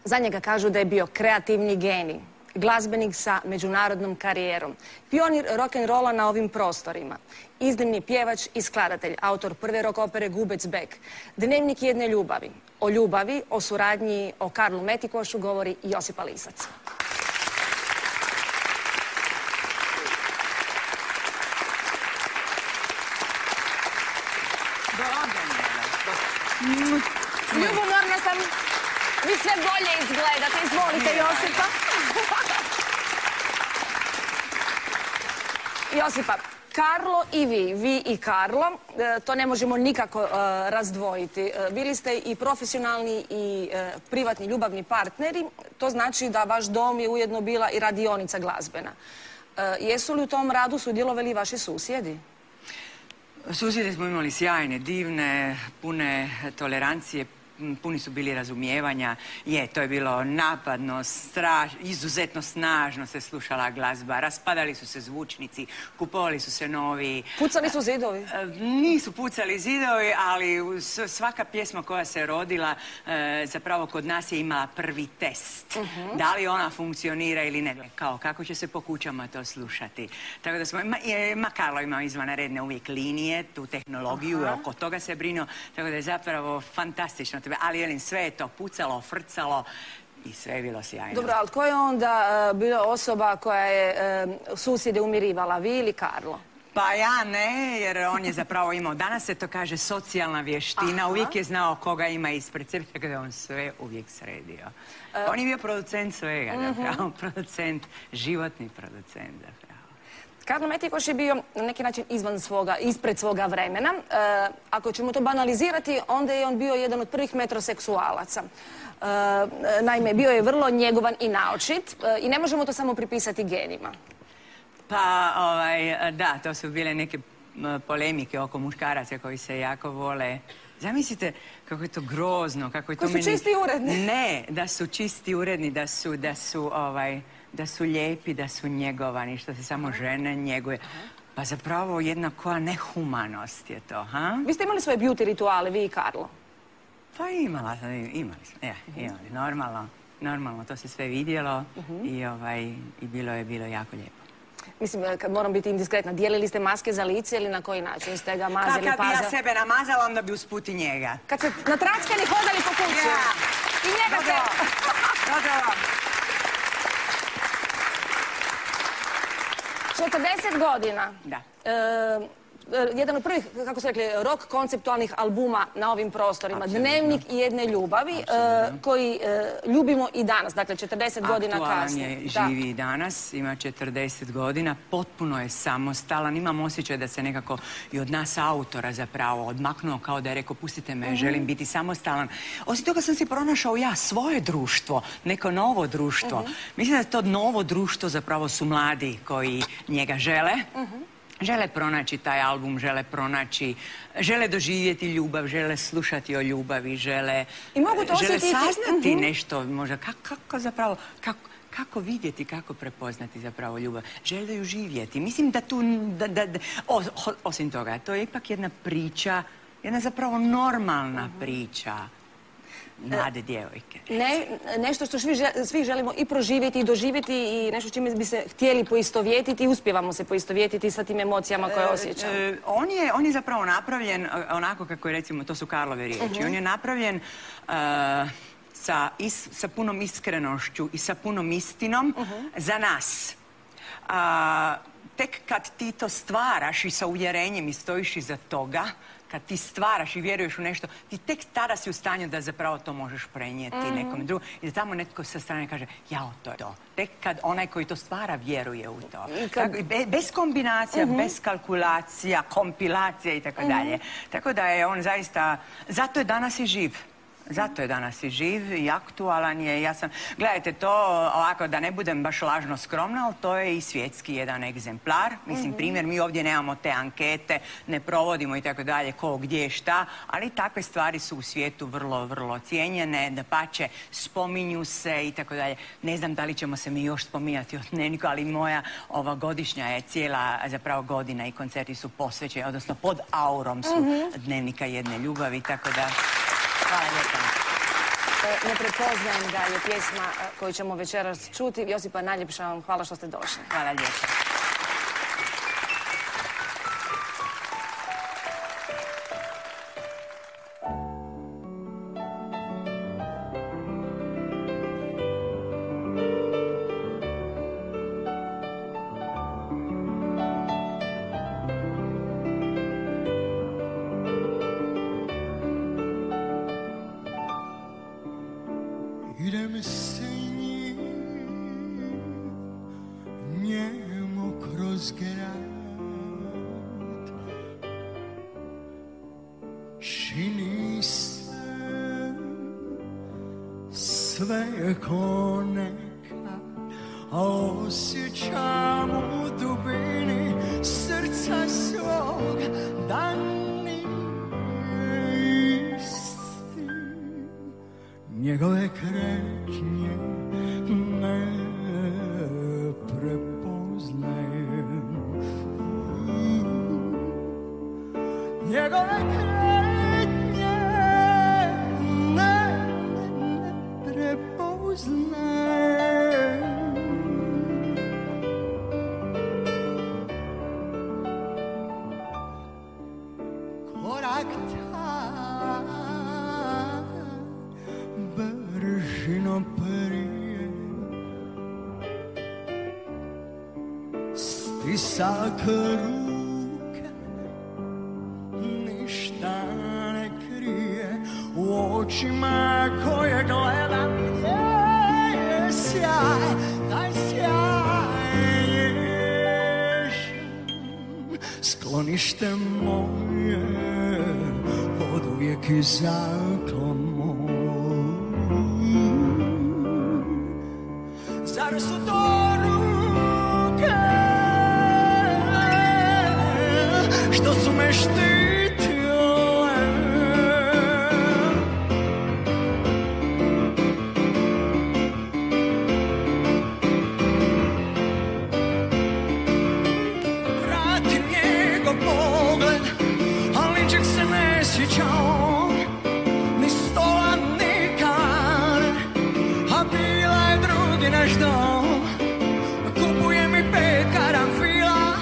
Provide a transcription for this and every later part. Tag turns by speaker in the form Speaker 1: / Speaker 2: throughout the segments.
Speaker 1: Za njega kažu da je bio kreativni genij, glazbenik sa međunarodnom karijerom, pionir rock'n'rolla na ovim prostorima, iznimni pjevač i skladatelj, autor prve rock opere Gubec Bek, Dnevnik jedne ljubavi. O ljubavi, o suradnji, o Karlu Metikošu govori Josipa Lisac. Ljubomorna sam. Vi sve bolje izgledate. Izvolite, Josipa. Josipa, Karlo i vi i Karlo, to ne možemo nikako razdvojiti. Bili ste i profesionalni i privatni ljubavni partneri. To znači da vaš dom je ujedno bila i radionica glazbena. Jesu li u tom radu sudjelovali vaši susjedi?
Speaker 2: Susjede smo imali sjajne, divne, pune tolerancije, puni su bili razumijevanja. To je bilo napadno, izuzetno snažno se slušala glazba, raspadali su se zvučnici, kupovali su se novi.
Speaker 1: Pucali su zidovi?
Speaker 2: Nisu pucali zidovi, ali svaka pjesma koja se rodila zapravo kod nas je imala prvi test. Da li ona funkcionira ili ne. Kako će se po kućama to slušati. Tako da smo, Karlo ima izvanredne uvijek linije, tu tehnologiju, oko toga se brinuo, tako da je zapravo fantastično. Ali sve je to pucalo, frcalo i sve je bilo sjajno.
Speaker 1: Dobro, ali tko je onda bila osoba koja je susjede umirivala, vi ili Karlo?
Speaker 2: Pa ja ne, jer on je zapravo imao, danas se to kaže socijalna vještina, uvijek je znao koga ima ispred sebe, tako da je on sve uvijek sredio. On je bio producent svega, zapravo, producent, životni producent, zapravo.
Speaker 1: Karlo Metikoš je bio na neki način ispred svoga vremena. Ako ćemo to banalizirati, onda je on bio jedan od prvih metroseksualaca. Naime, bio je vrlo njegovan i naočit i ne možemo to samo pripisati genima.
Speaker 2: Pa, da, to su bile neke polemike oko muškaraca koji se jako vole. Zamislite kako je to grozno, kako je to meni...
Speaker 1: Koji su čisti i uredni.
Speaker 2: Ne, da su čisti i uredni, da su lijepi, da su njegovani, što se samo žene njeguje. Pa zapravo jedna koja nehumanost je to, ha?
Speaker 1: Vi ste imali svoje beauty rituale, vi i Karlo?
Speaker 2: Pa imali smo, normalno, to se sve vidjelo i bilo je jako lijepo.
Speaker 1: Mislim, kad moram biti indiskretna, dijelili ste maske za lice ili na koji način ste ga mazali?
Speaker 2: Kad bi ja sebe namazala, onda bi usput i njega.
Speaker 1: Kad ste natrackani hodali po kući? I njega se...
Speaker 2: Dobro.
Speaker 1: 40 godina.
Speaker 2: Da.
Speaker 1: Jedan od prvih, kako ste rekli, rock konceptualnih albuma na ovim prostorima. Dnevnik jedne ljubavi, koji ljubimo i danas, dakle 40 godina kasnije.
Speaker 2: Aktualan je, živi i danas, ima 40 godina, potpuno je samostalan. Imam osjećaj da se nekako i od nas autora zapravo odmaknuo, kao da je rekao pustite me, želim biti samostalan. Osim toga sam si pronašao ja svoje društvo, neko novo društvo. Mislim da to novo društvo zapravo su mladi koji njega žele. Žele pronaći taj album, žele doživjeti ljubav, žele slušati o ljubavi, žele saznati nešto, možda kako zapravo, kako vidjeti, kako prepoznati zapravo ljubav. Žele ju živjeti. Mislim da tu, osim toga, to je ipak jedna priča, jedna zapravo normalna priča mlade djevojke.
Speaker 1: Nešto što svi želimo i proživjeti i doživjeti i nešto čime bi se htjeli poistovjetiti i uspijevamo se poistovjetiti sa tim emocijama koje osjećamo.
Speaker 2: On je zapravo napravljen onako kako je, recimo, to su Karlove riječi. On je napravljen sa punom iskrenošću i sa punom istinom za nas. Tek kad ti to stvaraš i sa uvjerenjem i stojiš iza toga, kad ti stvaraš i vjeruješ u nešto, ti tek tada si u stanju da zapravo to možeš prenijeti nekom drugom i da tamo netko sa strane kaže jao, to je to. Tek kad onaj koji to stvara vjeruje u to. Bez kombinacija, bez kalkulacija, kompilacija i tako dalje. Tako da je on zaista, zato je danas i živ. Zato je danas i živ i aktualan je. Gledajte, to ovako da ne budem baš lažno skromna, ali to je i svjetski jedan egzemplar. Mislim, primjer, mi ovdje nemamo te ankete, ne provodimo i tako dalje, ko, gdje, šta, ali takve stvari su u svijetu vrlo, vrlo cijenjene, dapače, spominju se i tako dalje. Ne znam da li ćemo se mi još spominjati od Dnevnika, ali moja ova godišnja je cijela zapravo godina i koncerti su posvećeni, odnosno pod aurom su Dnevnika jedne ljubavi, tako da... Hvala lijepa.
Speaker 1: Ne prepoznajem ga je pjesma koju ćemo večeras čuti. Josipa, najljepša vam hvala što ste došli.
Speaker 2: Hvala lijepo.
Speaker 3: Idem s ním njemu kroz grad. Čini se sve ko nekad, a osjećam u dubini srca svog da nije isti. Njegove kretnje ne prepoznajem. Njegove kretnje ne prepoznajem. Korak bržinom prije, stisak ruke ništa ne krije. U očima koje gledam je sjaj, taj sjaj je nježan. Sklonište moje oduvijek i zaklon moj. Zar su to ruke što su me štitile? Pratim njegov pogled, ali ničeg se ne sjeća on, ni stola, ni kane, a bila je drugi naš dom. Kupuje mi 5 karanfila,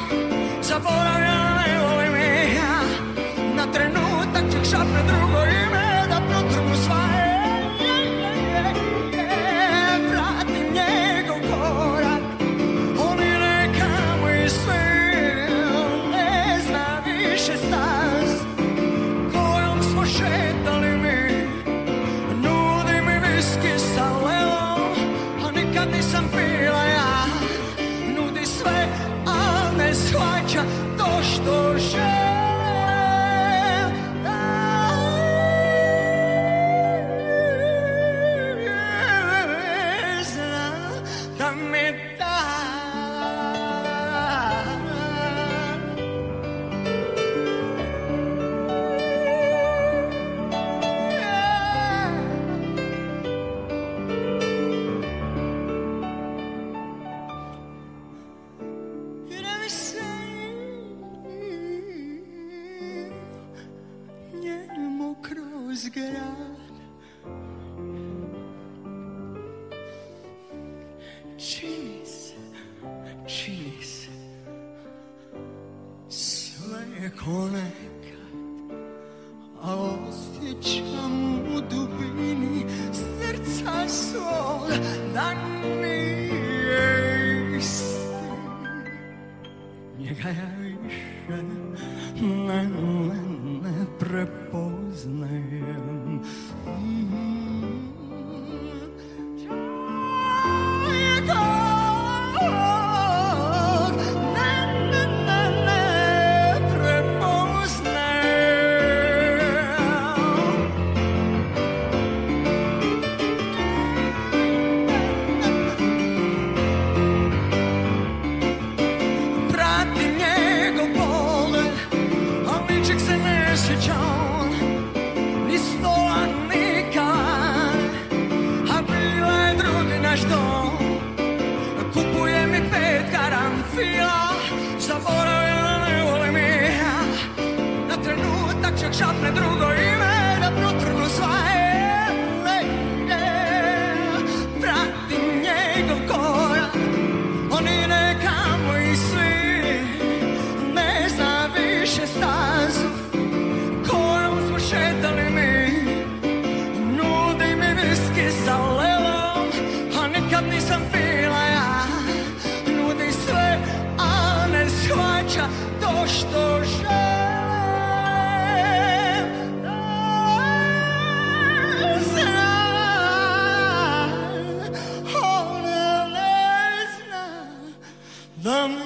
Speaker 3: zaboravljam, ne volim je ja. Na trenutak ček šapne drugo ime, da protrnu svaje. Pratim njegov korak, on je nekamo i sve, ne zna više staz kojom smo šetali mi. Nudi mi viski sa lelom, a nikad nisam pila ja. Nudi sve, a ne shvaća to što želim. Da mi da. Idem s njemu kroz grad. Čini se sve ko nekad, a osjećam u dubini srca svog da nije isti. Njega ja više ne prepoznajem. Sjeća on, ni stola, ni kane, da